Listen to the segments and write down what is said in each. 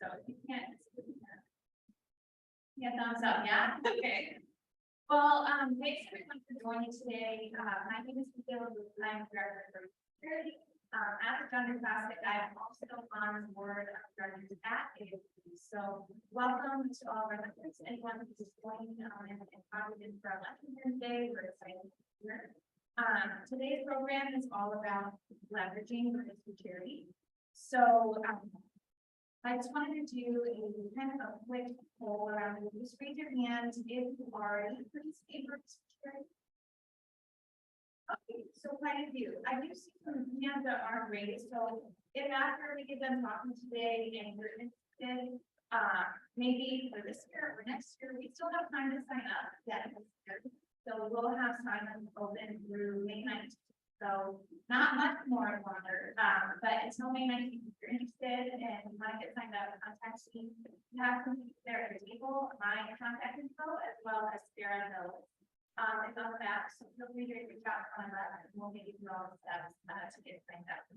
so if you can't. Yeah, thumbs up, yeah, okay. Well, thanks everyone for joining today. My name is Michaela Booth, I'm Director for Security. At the Thunder Classic, I'm also on board of directors at AFP. So welcome to all of our members, anyone who's just joining and probably in for our lesson here today. We're excited to be here. Today's program is all about leveraging Birdies for charity. So I just wanted to do a kind of a quick poll around. Just raise your hand if you are participating in Birdies for charity. Okay, so quite a few. I do see some hands that aren't raised. So if after we get done talking today and you're interested, maybe for this year or next year, we still have time to sign up. Yeah, so we'll have sign up open through May 19th. So not much more longer, but until May 19th, if you're interested and you want to get signed up, contact me. You have to be there at the table, my contact info, as well as Sarah Hill. It's on the back, so feel free to reach out on that, and we'll get you through all the steps to get signed up.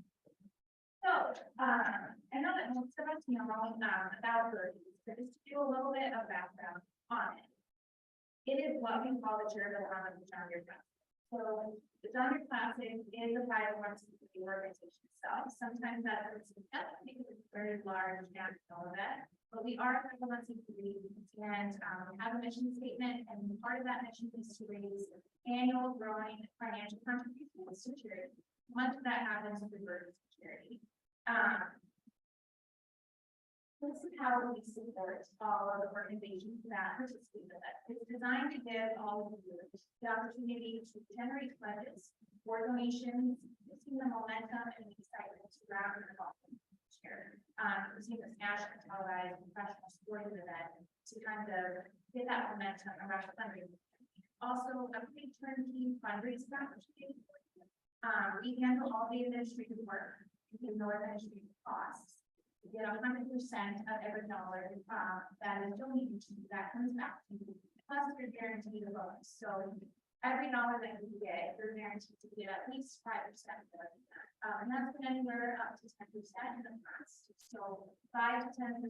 So, I know that most of us know about Birdies, but just to do a little bit of background on it. It is what we call the charitable arm of the John Deere Classic. So the John Deere Classic is a 501c3 organization itself. Sometimes that is because it's a very large national event, but we are a 501c3 and we have a mission statement, and part of that mission is to raise annual growing financial contributions to charity. Much of that happens through Birdies for charity. This is how we support all of the organizations that participate in it. It's designed to give all of you the opportunity to generate pledges for donations, using the momentum and the excitement to grab and involve in share. Using this national televised professional sporting event to kind of get that momentum around fundraising. Also, a big turnkey fundraising opportunity. We handle all the administrative work, we no administrative costs. You get 100% of every dollar that is donated to you, that comes back to you, plus you're guaranteed a bonus. So every dollar that you get, you're guaranteed to get at least 5% of that. And that's been anywhere up to 10% in the past. So 5 to 10%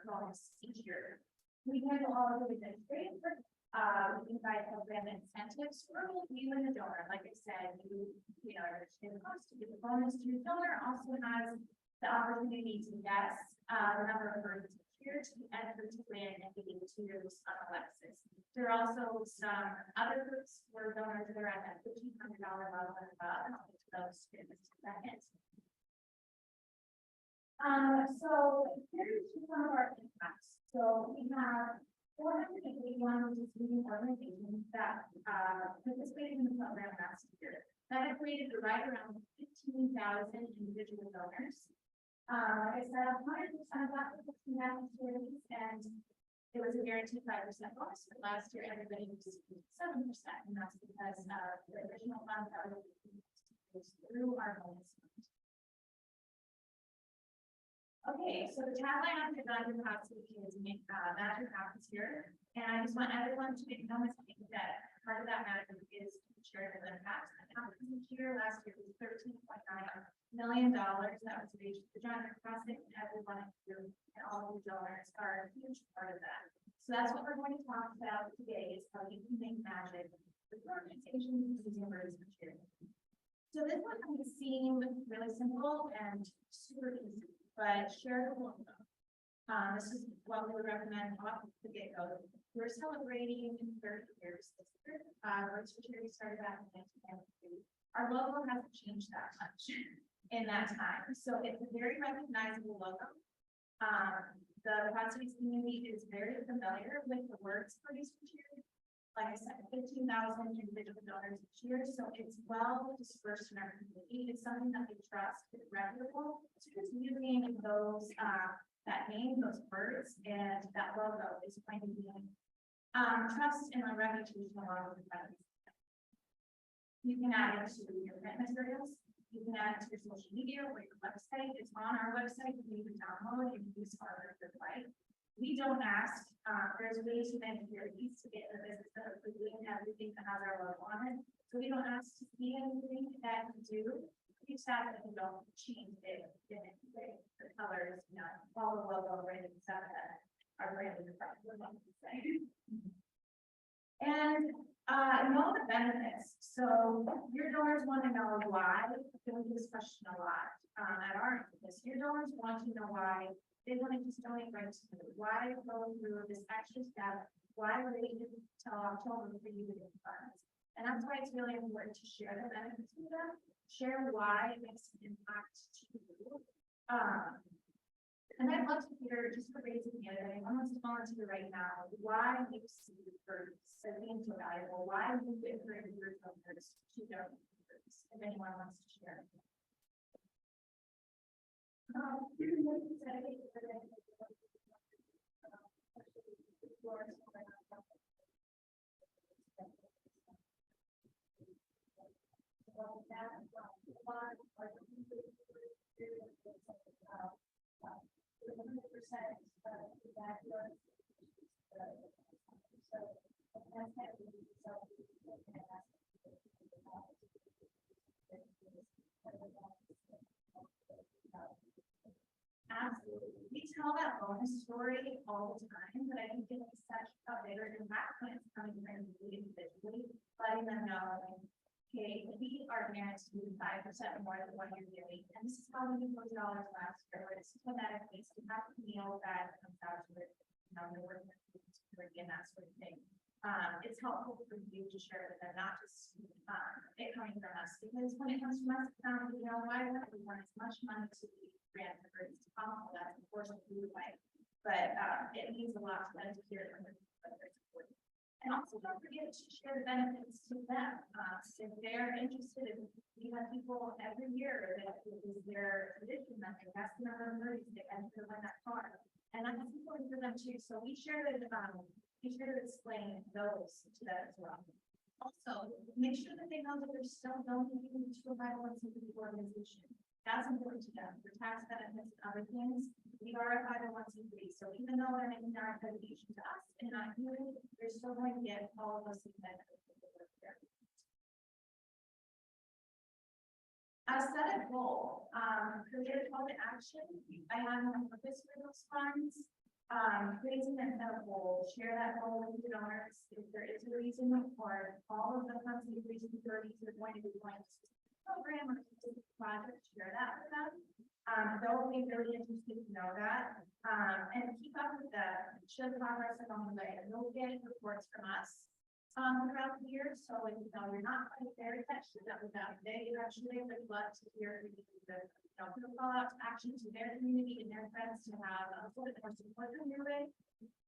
bonus each year. We handle all of the administrative work. We provide program incentives for you and the donor. Like I said, you know, the cost to get the bonus to your donor also has the opportunity to guess the number of birds here to enter to win and get into Alexis. There are also some other groups where donors that are at that $1,500 level and above, and I'll get to those in just a second. So here's some of our impacts. So we have 481 participating organizations that participated in the program last year. That equated to right around 15,000 individual donors. Like I said, 100% of that was charities, and it was a guaranteed 5% bonus. But last year, everybody received 7%, and that's because the original funds that were through our bonus fund. Okay, so the tagline on the John Deere Classic is magic happens here, and I just want everyone to make no mistake that part of that magic is charitable impact. And this year, last year was $13.9 million that was reached the John Deere Classic, and everyone and all of the donors are a huge part of that. So that's what we're going to talk about today, is how you can make magic with organizations using Birdies for charity. So this one can seem really simple and super easy, but share the logo. This is what we would recommend off the get-go. We're celebrating 30 years this year. Birdies for charity started back in 1993. Our logo hasn't changed that much in that time. So it's a very recognizable logo. The Quad Cities community is very familiar with the words Birdies for charity. Like I said, 15,000 individual donors each year. So it's well dispersed in our community. It's something that we trust, it's reputable. So just using those that name, those words, and that logo is going to be trust and our reputation along with the Birdies. You can add it to your print materials. You can add it to your social media or your website. It's on our website. You can download and use our website. We don't ask. There's way too many charities to get in the business that are doing everything that has our logo on it. So we don't ask to see anything that you do. you sad that you don't change it, the colors, you know, all the logo branding stuff that are branded in front of them. And know the benefits. So your donors want to know why. We get this question a lot at our office. Your donors want to know why they want to just donate right to you. Why go through this extra step? Why wait until October for you to get the funds? And that's why it's really important to share the benefits with them. Share why it makes an impact to you. And I'd love to hear, just for raising the other, anyone wants to volunteer right now, why you see Birdies as being so valuable, why you encourage your donors to donate to Birdies, if anyone wants to share. Absolutely. We tell that bonus story all the time, but I think it's such a bigger impact when it's coming from individually, letting them know, okay, we are guaranteed 5% more than what you're doing, and this is how we do those dollars last year. It's systematic, it's not a meal that comes out to it, you know, the work and that sort of thing. It's helpful for you to share with them, not just it coming from us, because when it comes from us, you know, why would we want as much money to be grant for Birdies to follow that, of course, we would like, but it means a lot to them to hear from their support. And also don't forget to share the benefits to them. If they're interested in, we have people every year that is their tradition that they ask the number of Birdies they enter on that card. And that's important for them too. So we share to explain those to them as well. Also, make sure that they know that they're still donating to a 501c3 organization. That's important to them for tax benefits and other things. We are a 501c3, so even though they're making their accreditation to us and not you, they're still going to get all of those benefits. Set a goal. Create a call to action. I have a purpose for those funds. Creating a set of goal. Share that goal with your donors. If there is a reason for all of the funds that you're raising 30 to the point of going to program or specific project, share that with them. They'll be really interested to know that. And keep up with show the progress along the way. And you'll get reports from us throughout the year. So if you know you're not quite there yet, share that with them. They actually would love to hear the put a call out to action to their community and their friends to have a little bit more support in your way.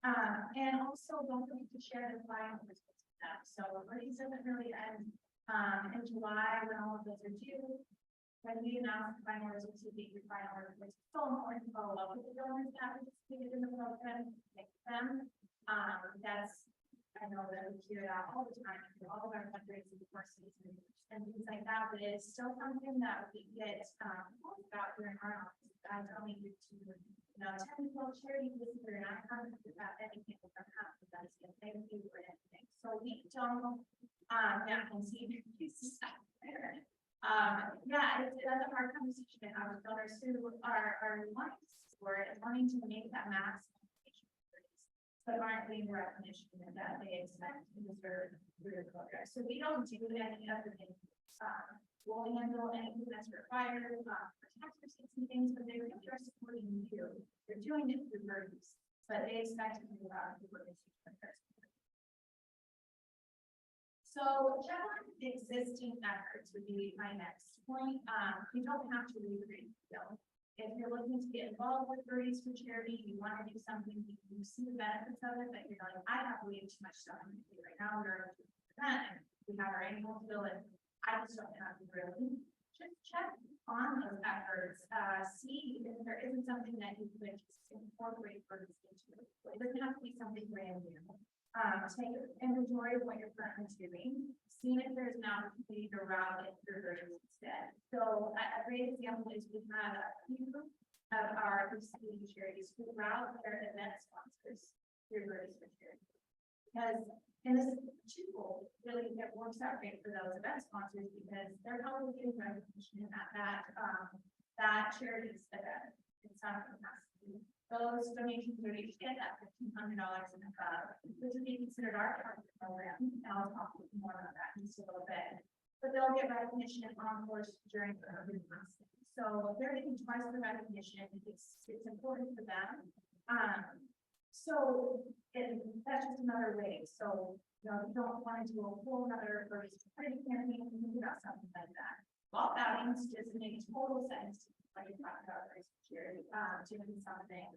And also don't forget to share the final results with them. So Birdies doesn't really end in July when all of those are due. When we announce the final results, you get your final results. It's so important to follow up with the donors that participated in the program, thank them. I know that we hear that all the time through all of our fundraising courses and things like that, but it's still something that we get about here in our office. I'm telling you to, 10 12 charities this year, and I'm not about anything from half of that is going to thank you for anything. So we don't, yeah, can see pieces out there. That's a hard conversation. Our donors who are wanting to support and wanting to make that max, but aren't getting the recognition that they expect and deserve through the program. So we don't do any other things. We'll handle anything that's required for tax receipts and things, but they really are supporting you. They're doing it through Birdies, but they expect to do that through Birdies. So check on the existing efforts would be my next point. You don't have to recreate the bill. If you're looking to get involved with Birdies for charity, you want to do something, you see the benefits of it, but you're like, I have way too much stuff to do right now. We're and we have our annual bill, and I just don't have the really. Just check on those efforts. See if there isn't something that you could just incorporate Birdies into it. It doesn't have to be something brand new. Take an inventory of what you're currently doing. See if there's an opportunity to route it through Birdies instead. So a great example is we have a few of our participating charities who route their event sponsors through Birdies for charity. Because, and this is twofold, really, it works out great for those event sponsors because they're probably getting recognition at that charity's event in some capacity. Those donations would each get that $1,500 and above, which would be considered our partner program, and I'll talk more about that in just a little bit. But they'll get recognition on course during the urban class. So they're getting twice the recognition. It's important for them. So that's just another way. So you know, you don't want to do a whole other first credit campaign and think about something like that. Bulk outings just makes total sense, like you talked about here, doing something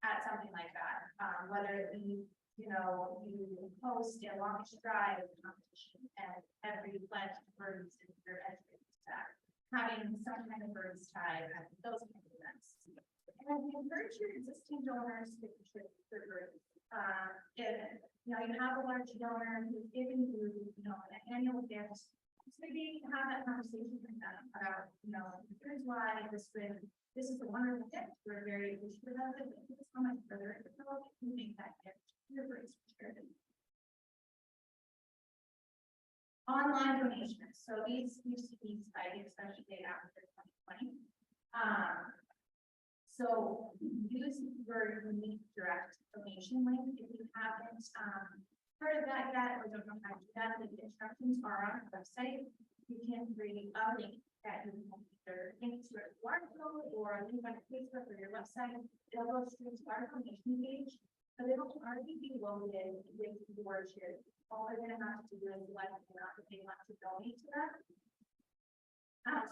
at something like that. Whether it be, you know, you host a launch drive competition and every pledge to birdies in your education staff, having some kind of birdies tie, those kind of events. And encourage your existing donors to contribute to birdies. If you know you have a large donor who's giving you, you know, an annual gift, maybe have that conversation with them about, you know, here's why this is a wonderful gift. We're very appreciative of it. This is how much further it can go. You make that gift your birdies for charity. Online donations. So these used to be spiked, especially after 2020. So use your unique direct donation link if you haven't heard of that yet or don't know how to do that. The instructions are on the website. You can create a link that you can either link to a QR code or a link on Facebook or your website. It'll go straight to our donation page, but it'll already be loaded with your charity. All they're going to have to do is let them know that they want to donate to that.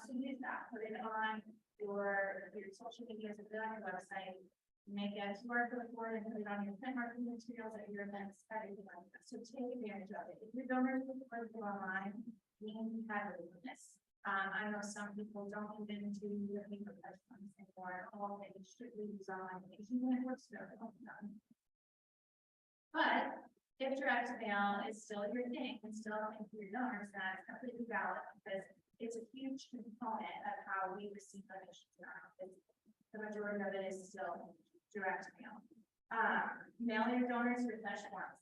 So use that, put it on your social media, put it on your website, make a QR code for it, and put it on your print marketing materials at your events, everything like that. So take advantage of it. If your donors prefer to go online, we have a this. I know some people don't even do the paper funds anymore. All they strictly use online, even if it works for them. But if direct mail is still your thing and still for your donors, that's completely valid because it's a huge component of how we receive donations in our office. The majority of it is still direct mail. Mail your donors your fresh forms,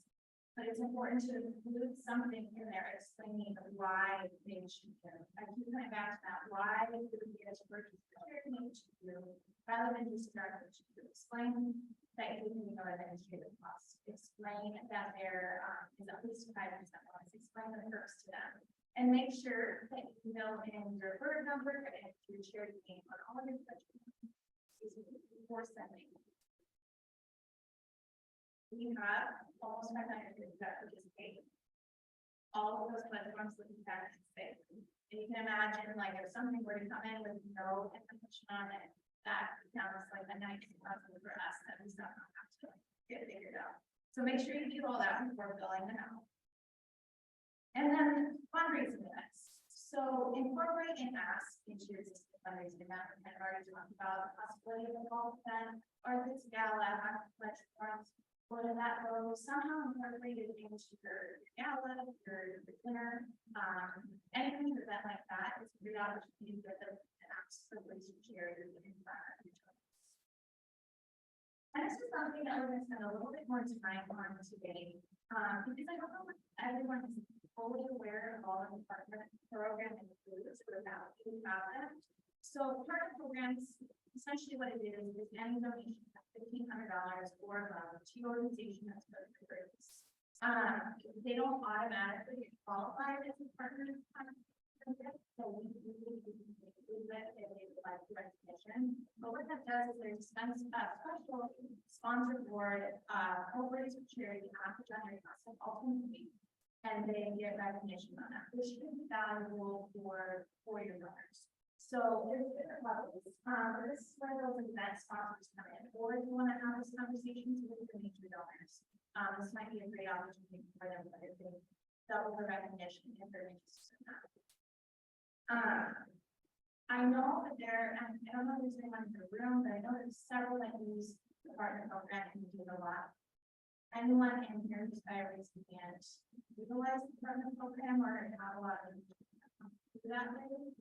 but it's important to include something in there explaining why they should do. I keep coming back to that. Why do we get to purchase the charity to do rather than just directly to explain that you can know administrative costs. Explain that there is at least 5% bonus. Explain the perks to them. And make sure that you know in your bird number and your charity name on all of your budget before sending. We have almost 500 people that participate. All of those platforms looking back to say. And you can imagine, like, if something were to come in with no information on it, that sounds like a nice puzzle for us that we still have to get figured out. So make sure you do all that before filling them out. And then fundraising events. So incorporate and ask into your existing fundraising event. I've already talked about the possibility of a golf event or if it's gala, pledge forms, what did that go? Somehow incorporate it into your gala, your dinner, anything event like that is a great opportunity for them to ask for ways to share your environment. And this is something that we're going to spend a little bit more time on today, because I don't know if everyone is fully aware of all of the partner program includes without them. So partner programs, essentially what it is any donation of $1,500 or above to your organization that's good for birdies. They don't automatically get qualified as a partner. So we that if they would like recognition. But what that does is there's a special sponsor board, corporate charity after January process ultimately, and they get recognition on that, which is valuable for your donors. So there's different levels. This is where those event sponsors come in, or if you want to have those conversations with your major donors, this might be a great opportunity for them to double the recognition if they're interested in that. I know that I don't know if there's anyone in the room, but I know there's several that use the partner program and do it a lot. Anyone in here who's by raising hand utilize the partner program or have a lot of do that way?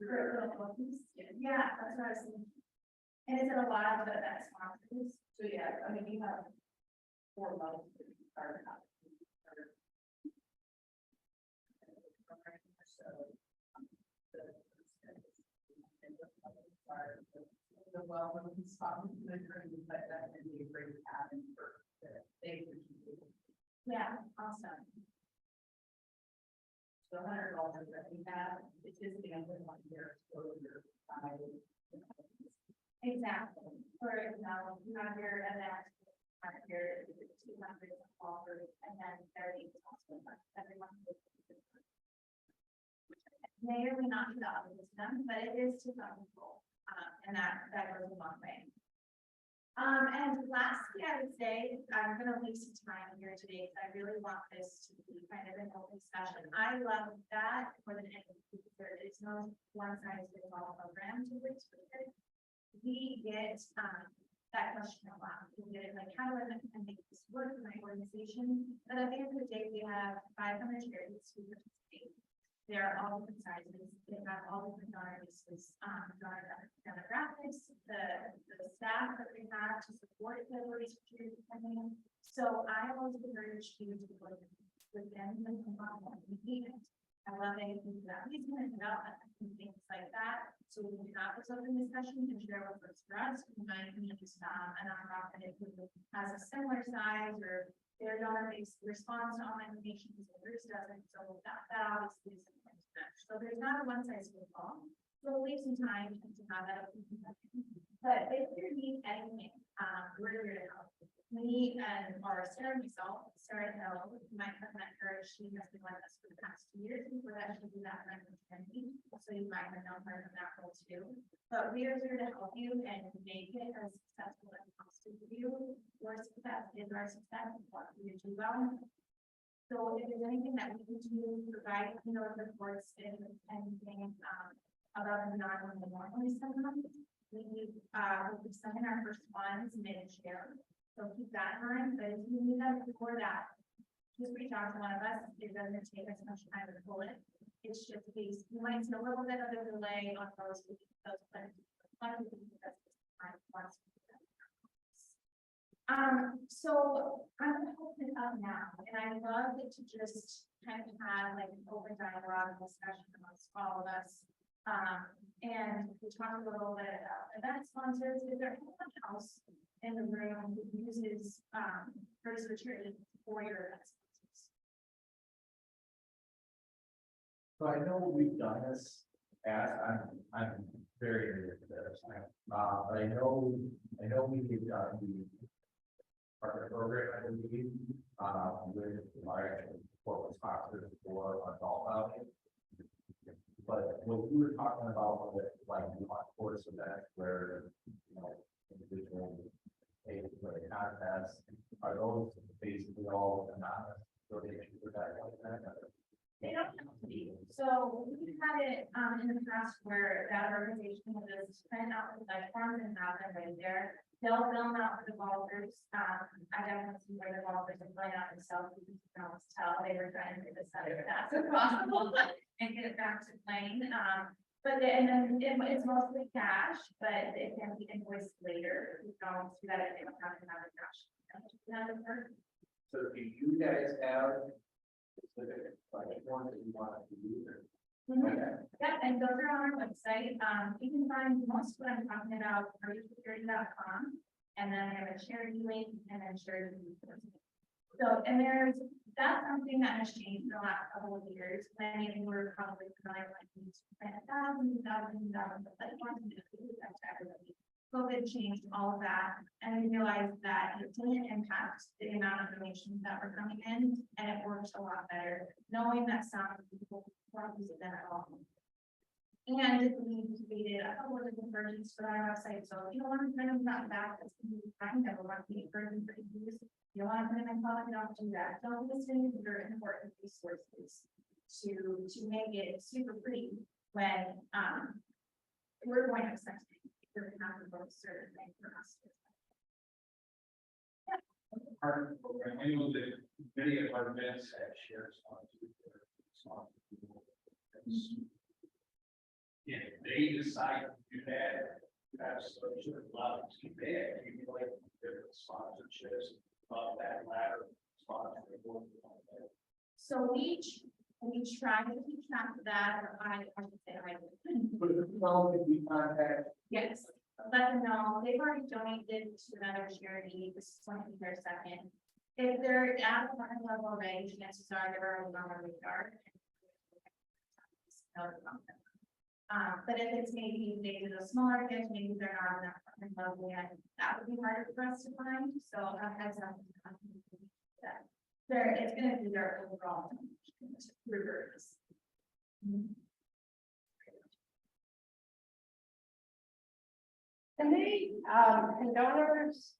Yeah, that's what I was thinking. And is it a lot of the sponsors? So yeah, I mean you have 4 levels. The well, when we stop in the room, but that can be a great cabin for the day. Yeah, awesome. So $100 that we have, it's just the end of 1 year exposure. Exactly. For example, you have your event, your 200 offers, and then 30 also everyone. May or may not be the other system, but it is to some people, and that goes a long way. And lastly, I would say, I'm gonna leave some time here today, because I really want this to be kind of an open session. I love that more than anything, because there is no one size fits all program to which we get, that question a lot. We get it like, how do I make this work for my organization? But at the end of the day, we have 500 charities who participate. They're all different sizes. They have all different donor bases, donor demographics, the staff that they have to support the Birdies for charity funding. So I always encourage you to work with them and engagement. I love anything that he's going to develop and things like that. So we can have this open discussion and share what works for us. We might need a nonprofit who has a similar size or their donor-based response to online donations and yours doesn't. So that obviously is important to match. So there's not a one size fits all. So we'll leave some time to have that open discussion. But if you need anything, we're here to help. Me and Sarah and myself, Sarah Hill, you might have met her. She has been with us for the past 2 years. Before that, she did that in training. So you might have known her in that role too. But we are here to help you and make it as successful as possible for you. Your success is our success. We want you to do well. So if there's anything that we can do to provide, reports and anything about the non normally someone, we will be sending our first ones mid-June. So keep that in mind, but if you need that before that, just reach out to one of us. It doesn't take us much time to pull it. It's just these, you might see a little bit of a delay on those plans. So I'm gonna open it up now, and I love to just kind of have like an open dialogue and discussion amongst all of us. And we talked a little bit about event sponsors. Is there anyone else in the room who uses Birdies for charity for your event sponsors? So I know we've done this, as I'm very new to this, but I know we've done the partner program, I believe, with our corporate sponsors for adult outing. But what we were talking about was like course events where, individuals pay for the contest, are those basically all anonymous donations for that like that? They don't have to be. So we've had it in the past where that organization will just print out the pledge forms and have them right there. They'll film out for the golfers. I definitely see where the golfers are playing out themselves. You can almost tell they were trying to get this out as fast as possible and get it back to playing. But then it's mostly cash, but it can be invoiced later. We can always do that if they don't have another cash. So do you guys have specific platforms that you want to use? Yeah, and those are on our website. You can find most of what I'm talking about at birdiesforcharity.com, and then I have a charity link and then charity resources. So, and that's something that has changed in the last couple of years. Many of you were probably familiar with these thousands of platforms. COVID changed all of that, and we realized that it didn't impact the amount of donations that were coming in, and it worked a lot better, knowing that some people weren't using them at all. And we created a couple of different versions for our website. So if you don't want to print them out back, that's fine. That will want to be version for use. You don't want to print them in public, don't do that. Don't listen to your important resources to make it super pretty when we're going to accept it. We're going to have to vote certain thing for us. Partner program, I know that many of our events have shared sponsors. If they decide to do that, that's sort of allowed to be bad. You can like different sponsorships of that latter sponsor. So we try to keep track of that, or I should say, But if we contact, yes, let them know, they've already donated to another charity, this is going to be their second. If they're at a fund level already, chances are they're already on our radar. But if it's maybe they did a smaller gift, maybe they're not on that fund level yet, that would be harder for us to find, so I have something. That there, it's gonna be their overall reverse. And they, can donors,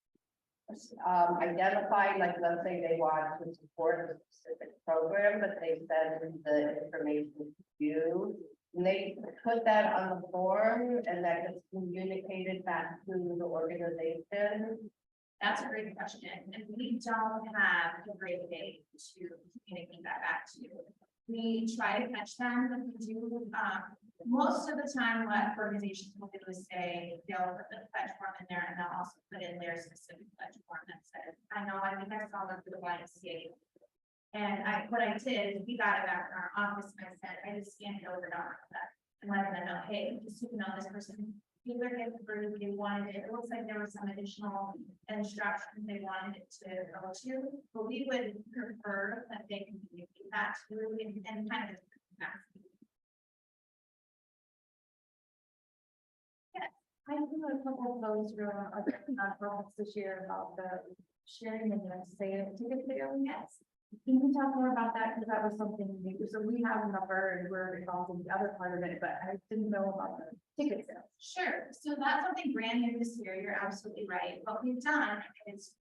identify, like, let's say they want to support a specific program, but they send the information to you. And they put that on the form and that gets communicated back to the organization. That's a great question, and we don't have a great way to communicate that back to you. We try to catch them, but we do, most of the time, what organizations will do is say, they'll put the pledge form in there, and they'll also put in their specific pledge form that says, I think I saw them for the YMCA. And what I did is we got it back in our office, and I said, I just scanned it over to that, and letting them know, hey, just so you know, this person, either get the bird, they wanted it looks like there was some additional instructions they wanted it to go to, but we would prefer that they can communicate that to you and kind of. I have a couple of those real programs this year about the sharing and the sale, ticket sale. Yes. Can you talk more about that? Because that was something new. So we have a number and we're involved in the other part of it, but I didn't know about the ticket sale. Sure, so that's something brand new this year, you're absolutely right, what we've done is,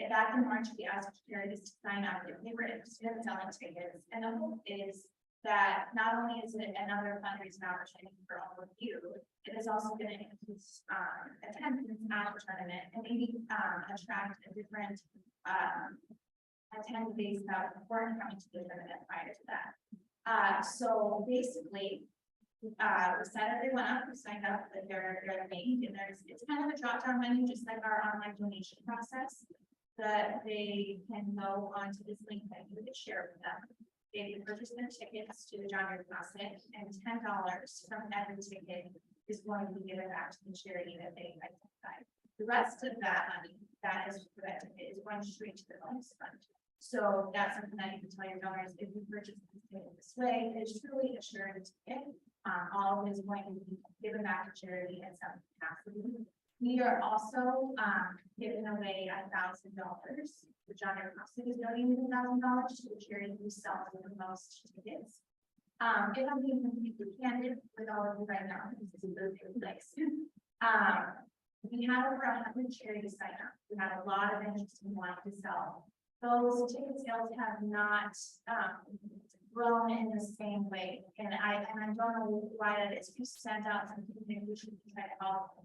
back in March, we asked charities to sign up if they were interested in selling tickets, and the hope is that not only is it another fundraising opportunity for all of you, it is also going to increase, attendance at the tournament, and maybe, attract a different, attendee base that weren't coming to the tournament prior to that. So basically, we set everyone up, we signed up with their name, and it's kind of a drop down menu, just like our online donation process. That they can go onto this link that you could share with them. They can purchase their tickets to the John Deere Classic, and $10 from every ticket is going to be given back to the charity that they identify. The rest of that money that is for that ticket is going straight to the bonus fund. So that's something that you can tell your donors, if you purchase this ticket this way, it's truly a charity ticket. All of it is going to be given back to charity in some capacity. We are also giving away $1,000. The John Deere Classic is donating $1,000 to the charity who sells the most tickets. If I'm being completely candid with all of you right now, this is a really good place. We have over 100 charities sign up. We have a lot of interest in wanting to sell. Those ticket sales have not grown in the same way, and I don't know why that is. We sent out some communication to try to help.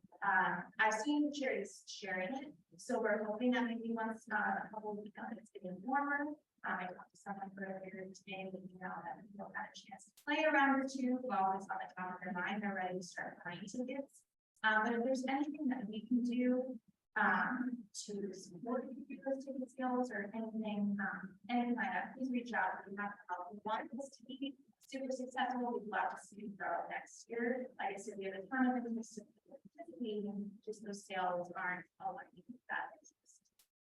I've seen charities sharing it, so we're hoping that maybe once a couple of weeks it's getting warmer. I talked to someone earlier today, that that people had a chance to play around with too, while it's on the top of their mind, they're ready to start buying tickets. But if there's anything that we can do to support those ticket skills or anything, anything like that, please reach out. We have help. We want this to be super successful. We'd love to see it grow next year. Like I said, we have a ton of interest in participating, just those sales aren't aligning with that.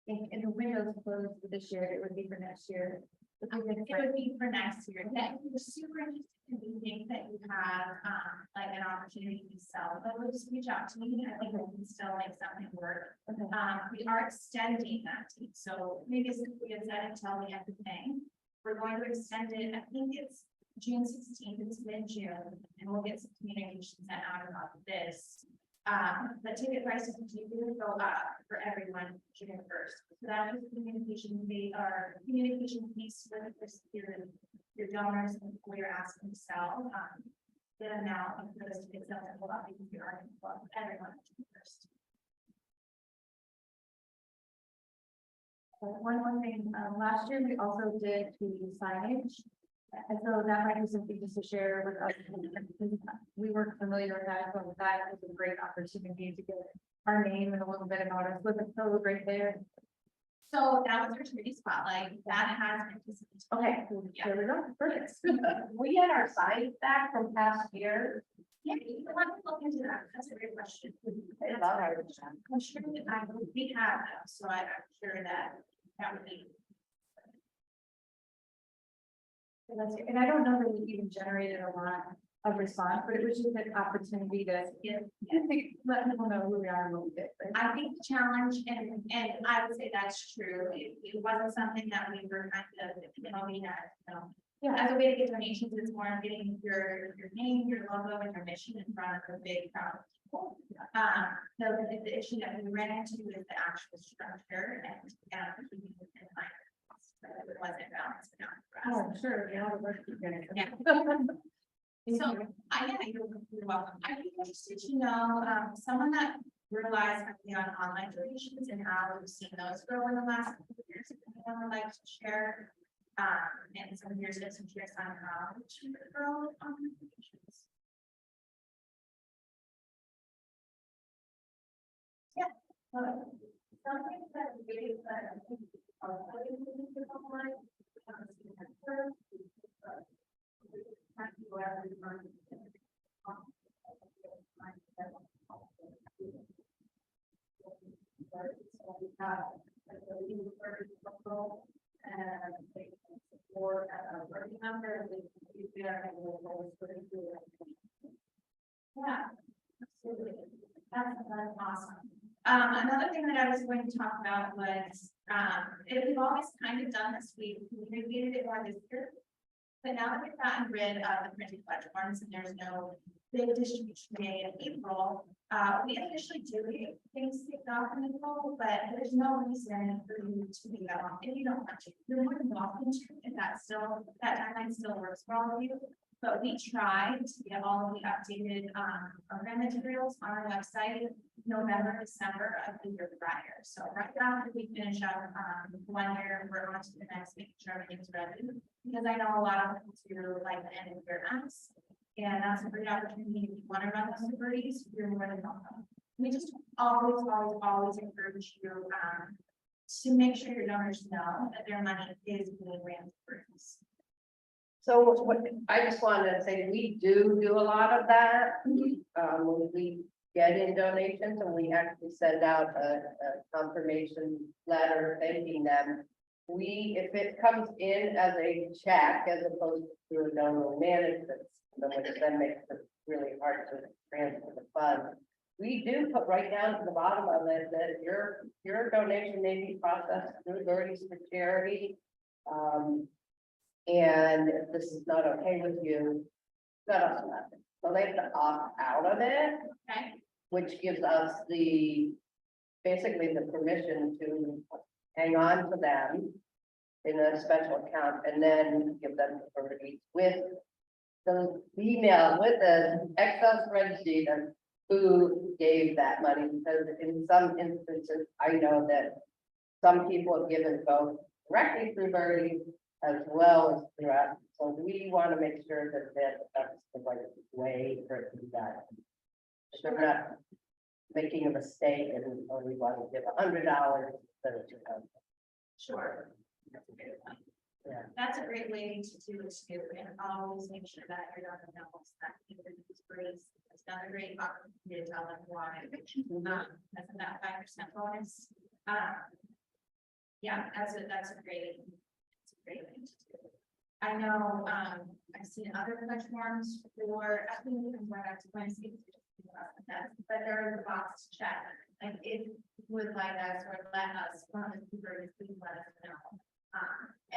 And the window's closed for this year, it would be for next year. It would be for next year. That we're super interested in the things that you have, like an opportunity to sell, but we'll just reach out to me. I think we can still make something work. Okay. We are extending that, so maybe it's said until the end of May. We're going to extend it, I think it's June 16th, it's mid-June, and we'll get some communication sent out about this. The ticket prices do go up for everyone June 1st. So that is communication, communication piece with your donors and who you're asking to sell. The amount of those tickets that will go up because you are involved with everyone June 1st. One more thing, last year we also did the signage. And so that might be something just to share with us. We weren't familiar with that, so that was a great opportunity to get our name and a little bit about us. Look, it's so right there. So that was our community spotlight, that has been. Okay, there we go, perfect. We had our signs back from past years. Yeah, you can let me look into that, that's a great question. I love our. I'm sure that we have them, so I'm sure that would be. And I don't know that we even generated a lot of response, but it was just an opportunity to, let people know who we are and what we did. right? I think the challenge, and I would say that's true, it wasn't something that we were kind of, we had, Yeah, as a way to get donations, it's more of getting your name, your logo, and your mission in front of a big crowd of people. The issue that we ran into is the actual structure and keeping it in mind. It wasn't balanced enough for us. oh, sure, yeah, the work you're gonna. Yeah. Thank So, you. you're welcome. I'd be interested to know, someone that relies heavily on online donations and how we've seen those grow in the last couple of years. If anyone would like to share, and some of your tips and tricks on how to grow online donations. Yeah. Something that really, I think, online. Yeah, absolutely. That's awesome. Another thing that I was going to talk about was, we've always kind of done this, we communicated it more this year. But now that we've gotten rid of the printed pledge forms and there's no big distribution day in April, we officially do things kicked off in April, but there's no reason for you to be that long if you don't want to. You're more than welcome to, if that timeline still works for all of you. But we tried to get all of the updated program materials on our website November, December of the year prior. So right after we finish up 1 year, we're on to the next, making sure everything's ready. Because I know a lot of people do like the end of year ends. And that's a great opportunity. If you want to run those birdies, you're more than welcome. We just always encourage you to make sure your donors know that their money is being ran for birdies. So what, I just wanted to say, we do a lot of that. When we get in donations and we actually send out a confirmation letter thanking them. If it comes in as a check as opposed to a donor management, which then makes it really hard to transfer the funds. We do put right down to the bottom of it that your donation may be processed through Birdies for charity. And if this is not okay with you, let us know. So they have to opt out of it, Okay. which gives us basically the permission to hang on to them in a special account and then give them the Birdies with the email, with the Excel spreadsheet of who gave that money, because in some instances, I know that some people have given both directly through Birdies as well as through us. So we want to make sure that's the right way for it to be done. So we're not making a mistake and only want to give $100 instead of $200. Sure. That's a great one. Yeah. That's a great way to do it too, and always make sure that your donor knows that it's great. It's done a great opportunity to tell them why. That's that 5% bonus. Yeah, that's a great thing to do. I know, I've seen other pledge forms for, I think you can run up to Wednesday. But there is a box to check, like if you would like us or let us, please let us know.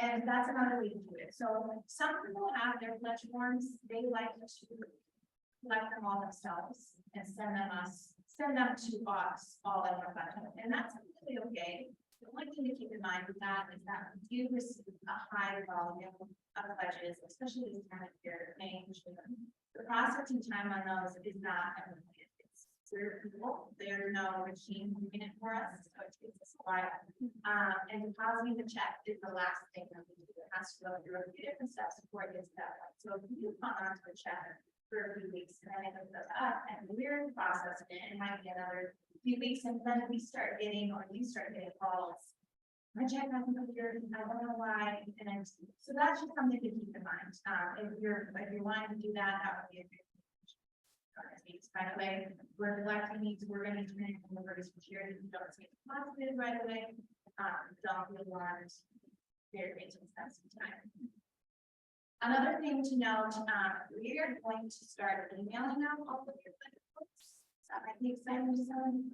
And that's another way to do it. So some people have their pledge forms, they like to collect them all themselves and send them to us all in one button. And that's completely okay. The only thing to keep in mind with that is that we do receive a high volume of pledges, especially this time of year, May, June. The processing time on those is not unlimited. It's 0 people. There's no machine moving it for us, so it takes us a while. And depositing the check is the last thing that we do. It has to go through a few different steps before it gets to that point. So if you hung on to the check for a few weeks and then it goes up and we're processing it, it might be another few weeks, and then we start getting, or you start getting calls my check hasn't cleared, I don't know why, and so that's just something to keep in mind. If you're wanting to do that, that would be a good. By the way, we're collecting these, we're gonna turn in the Birdies for charity, you don't see it positive right away. Don't be alarmed. Very expensive time. Another thing to note, we are going to start emailing out all of your reports. That might be exciting to some.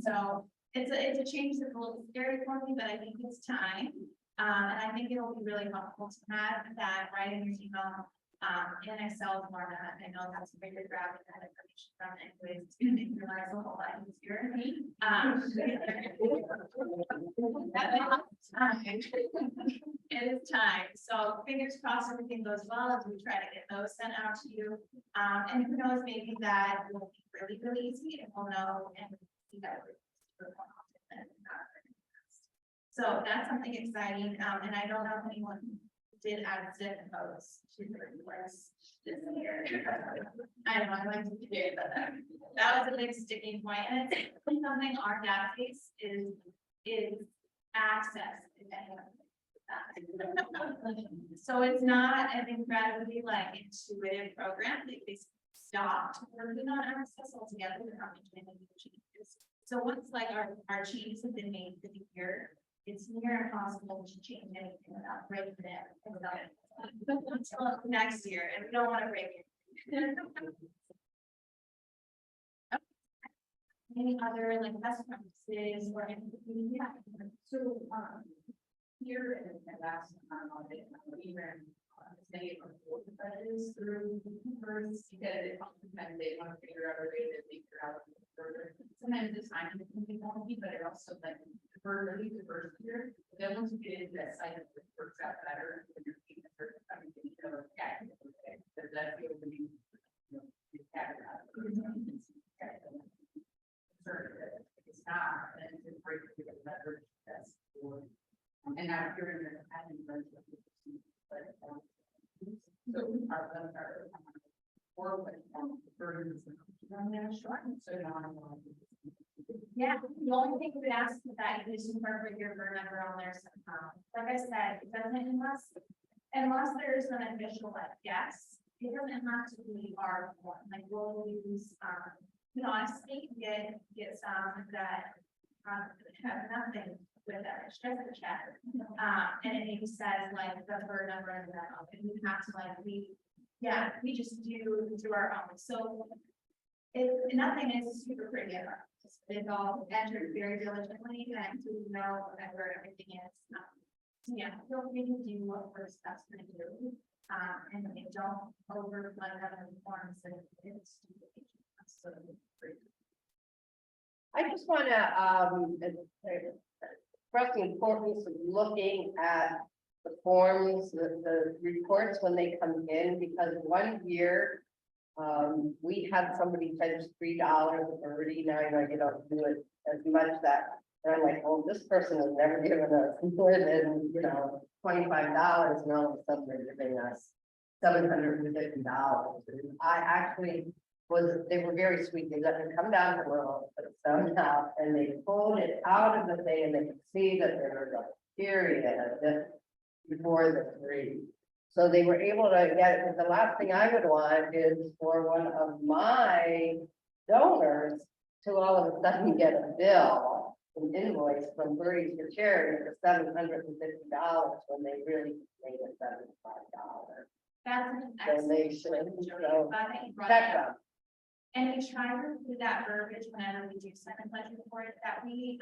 So it's a change that's a little scary for me, but I think it's time. And I think it'll be really helpful to have that right in your email. In Excel format. I know that's a bigger grab that information from anyways. It's gonna make your life a whole lot easier. It is time. So fingers crossed everything goes well as we try to get those sent out to you. And who knows, maybe that will be really, really easy and we'll know and see that we're so that's something exciting. And I don't know if anyone did add zip codes to the request this year. I know, I like to do it, but that was a big sticking point, and it's something our database is access. So it's not an incredibly like intuitive program. They stopped working on access altogether. They're not making any changes. So once like our changes have been made for the year, it's near impossible to change anything without breaking it until next year, and we don't want to break it. Any other like best practices or anything? Yeah. So, here in the last audit, we ran many of our budgets through first because sometimes they want to figure out a way to figure out further. Sometimes the timing can be wonky, but it also like for at least the first year, then once you get into that cycle, it works out better when you're keeping a certain time, you know, yeah, okay, but that's the only, you know, you have that. It's not, then it's great to get better. That's for. And now you're in the having but so our burdens. So now Yeah, the only thing we would ask is that you just incorporate your burn number on there somehow. Like I said, it doesn't unless there's an official like yes, it doesn't have to be our one. Like we'll use honestly get some that have nothing with that, it's just a check. And it maybe says like the bird number and that, and we have to like we just do our own. So nothing is super pretty about it. It's all entered very diligently and so we know where everything is. So yeah, feel free to do what we're best to do. And they don't overflow other forms and it's absolutely free. I just want to express the importance of looking at the forms, the reports when they come in, because one year we had somebody charge $3 a birdie. Now I know you don't do it as much that, and I'm like, well, this person has never given us more than, you know, $25, and all of a sudden they're giving us $750. And I actually they were very sweet. They let me come down to little, but somehow, and they pulled it out of the thing and they could see that there was a period before the 3. So they were able to get it. But the last thing I would want is for one of my donors to all of a sudden get a bill, an invoice from Birdies for Charity for $750 when they really made it $75. That's an excellent Donation. So glad that you brought check that up. them. And we try to do that verbiage whenever we do second budget report that we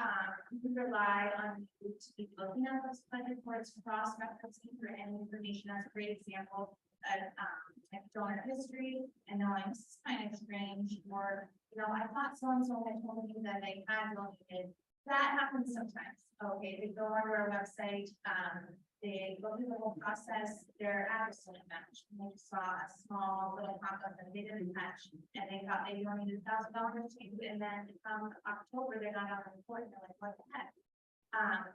rely on you to be looking at those budget reports, cross-referencing for any information. That's a great example of donor history and knowing finance range, or I thought so-and-so had told me that they had donated. That happens sometimes. Okay, they go onto our website, they go through the whole process, their address didn't match. And they saw a small little pop-up and they didn't match, and they thought they donated $1,000 to you, and then October, they got out of the report, and they're like, what the heck?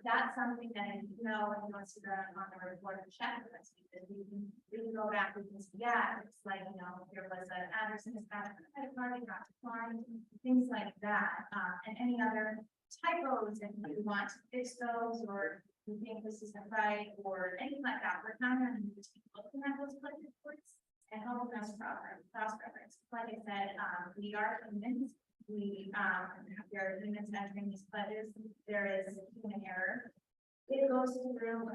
That's something that, if you want to go on the report and check with us, because we can go back and see, yeah, it's like, there was an address in his credit card, got declined, things like that, and any other typos and you want to fix those, or you think this isn't right, or anything like that, we're kind of looking at those pledge reports and helping us cross-reference. Like I said, we are humans. We are humans entering these pledges. There is human error. It goes through,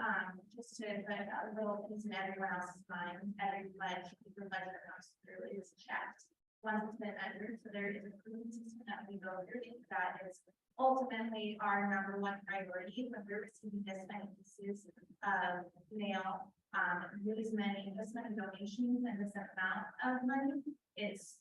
just to put a little piece in everyone else's mind, every pledge that comes through is checked. Once it's been entered, so there is a proven system that we go through, that is ultimately our number one priority when we're receiving this many pieces of mail, this many donations and this amount of money. It's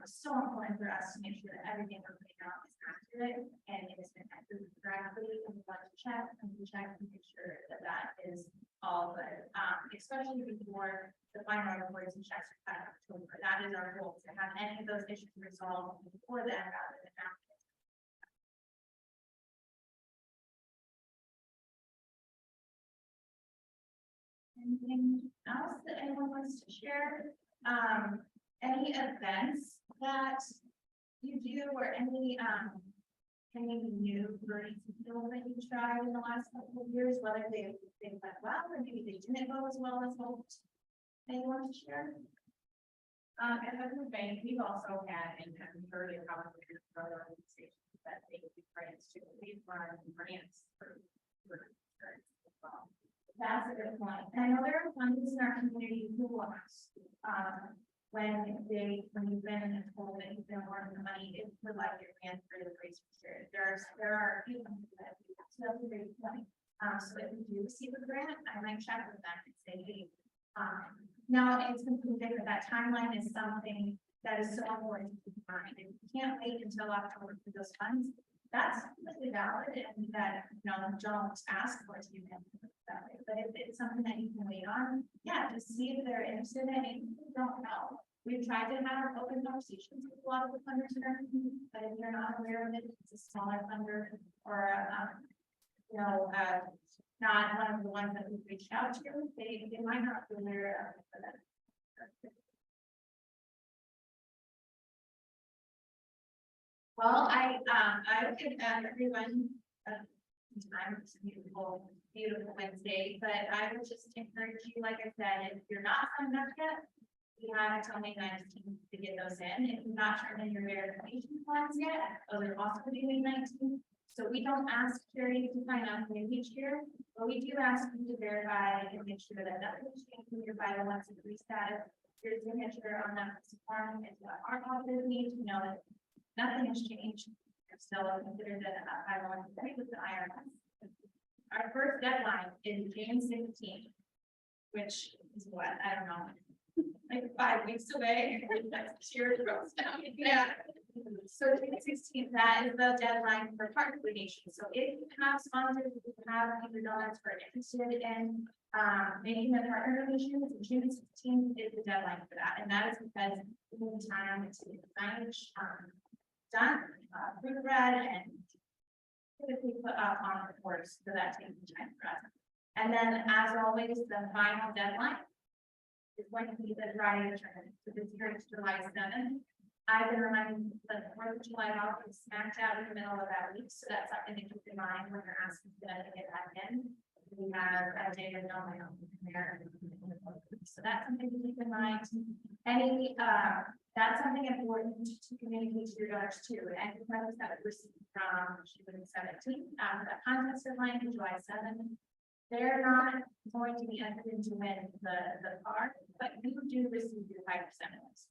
so important for us to make sure that everything we're putting out is accurate and it's been entered correctly, and we want to check and make sure that that is all good, especially before the final reports and checks are cut in October. That is our goal, to have any of those issues resolved before then rather than after. Anything else that anyone wants to share? Any events that you do, or any new birdies that you tried in the last couple of years, whether they went well or maybe they didn't go as well as hoped? Anyone to share? At Hudson Bank, we've also had, and have heard of other organizations that they do grants to, we've run grants for insurance as well. That's a good point. And I know there are funders in our community who will ask, when you've been told that you've been awarded the money, it would like your grant for the grace period. There are people that do that. So that's a great point. So if you do receive a grant, I might check with them and say, hey, now it's completely different. That timeline is something that is so important to keep in mind. If you can't wait until October for those funds, that's completely valid, and that, don't ask for it to be met. But if it's something that you can wait on, yeah, just see if they're interested in it. If you don't know. We've tried to have open conversations with a lot of the funders in our community, but if you're not aware of it, it's a smaller funder or not one of the ones that we've reached out to, they might not be aware of it. Well, I would give everyone time. It's a beautiful Wednesday, but I would just encourage you, like I said, if you're not signed up yet, we have until May 19th to get those in. If you're not turned in your verification plans yet, those are also due May 19th. So we don't ask charities to sign up each year, but we do ask you to verify and make sure that nothing has changed in your 501c3 status. Your signature on that form is what our office needs to know that nothing has changed. You're still considered a 501c3 with the IRS. Our first deadline is June 16th, which is what, I don't know, like 5 weeks away. That's year gross down. Yeah. So June 16th, that is the deadline for partner donation. So if you have sponsors, if you have either donors who are interested in making a partner donation, June 16th is the deadline for that. And that is because we need time to get the signage done, proofread, and typically put up on reports, so that takes time for us. And then, as always, the final deadline is going to be the Friday return. So this year it's July 7th. I've been reminding the 4th of July off is smacked out in the middle of that week, so that's something to keep in mind when you're asking them to get that in. We have a day of no mail there. So that's something to keep in mind. That's something important to communicate to your donors too. And the presents that we received from June 17th, the contest deadline is July 7th. They're not going to be entered into win the car, but you do receive your 5% of this.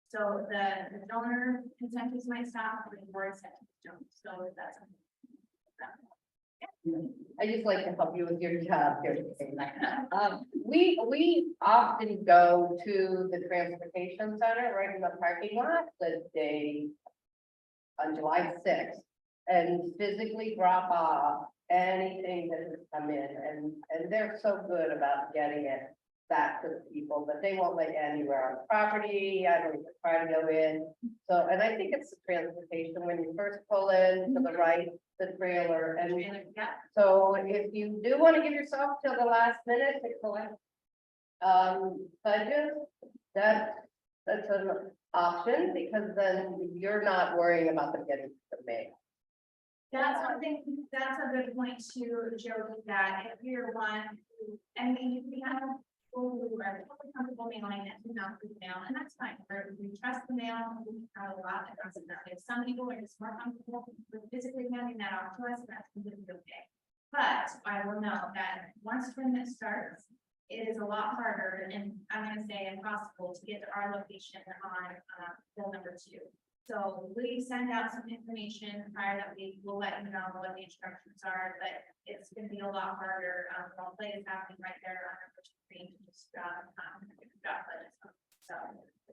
So the donor incentives might stop, but the board incentives don't. So that's something. I just like to help you with your job here. We often go to the transportation center right in the parking lot the day on July 6th and physically drop off anything that has come in, and they're so good about getting it back to the people, but they won't let you anywhere on the property. I don't even try to go in. So, and I think it's the transportation when you first pull in to the right, the trailer, and so if you do want to give yourself till the last minute to collect pledges, that's an option, because then you're not worrying about them getting the mail. That's something, that's a good point to Jody, that if you're one, who- I mean, we have people who are totally comfortable mailing it, who not through mail, and that's fine, we trust the mail, we have a lot that comes in that way. Some people are just more comfortable with physically handing that off to us, and that's completely okay. But I will know that once tournament starts, it is a lot harder, and I'm gonna say impossible, to get to our location on, bill number 2. So we send out some information prior that we will let you know what the instructions are, but it's gonna be a lot harder. Role play is happening right there on our screen. Just, so,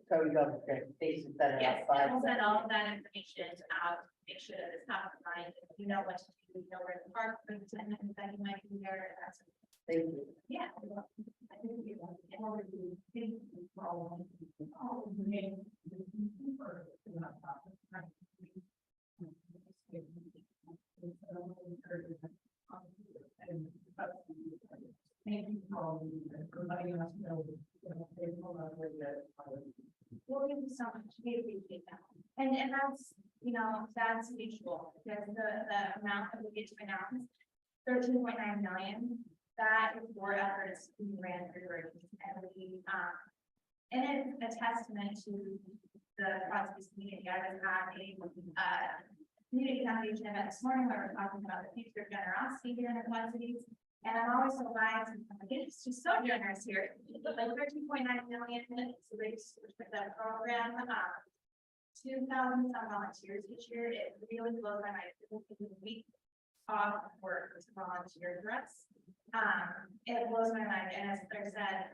So we go, they should set it yes, up. and we'll send all of that information out, make sure that it's top of mind. You know what to do, you know where to park, for the time that you might be there. That's, Thank you. yeah. Well, thank you so much. We appreciate that. And that's, you know, that's mutual, because the amount that we get to announce, 13.9 million, that is for efforts we ran through Birdies. And we, and it's a testament to the process community. I was at a community foundation event this morning where we're talking about the future of generosity here in the Quad Cities. And I'm always so glad, it's just so generous here. Like 13.9 million, it's a big switch with that program. 2,000 some volunteers each year. It really blows my mind. People taking a week off work to volunteer for us. It blows my mind. And as I said,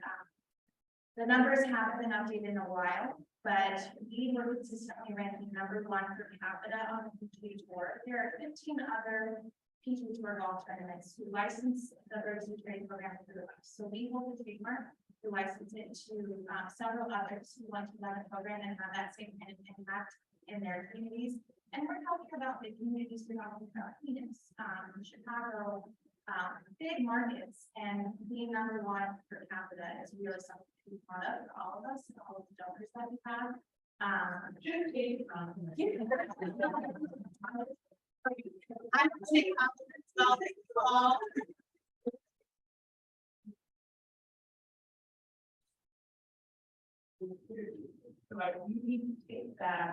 the numbers haven't been updated in a while, but we were consistently ranking #1 per capita on the PGA Tour. There are 15 other PGA Tour golf tournaments who license the Birdies training program through us. So we hold the trademark to license it to several others who want to run the program and have that same kind of impact in their communities. And we're talking about the communities throughout Phoenix, Chicago, big markets, and being #1 per capita is really something to be proud of for all of us and all of the donors that we have. I'm saying, all. You need to take that.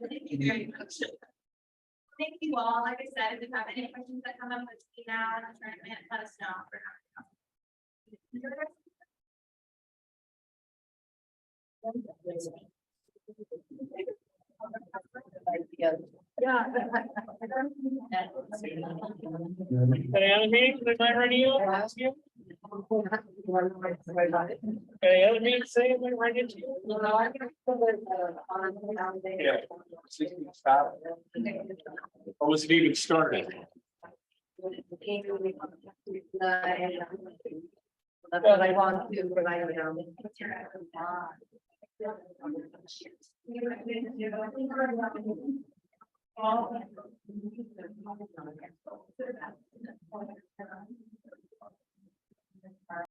Thank you very much. Thank you all. Like I said, if you have any questions that come up with me now in the tournament, let us know. Yeah. Any other meetings that might ready you? Any other meetings say they ready to you? Yeah. Or was it even started? That's what I want to, but I don't know. All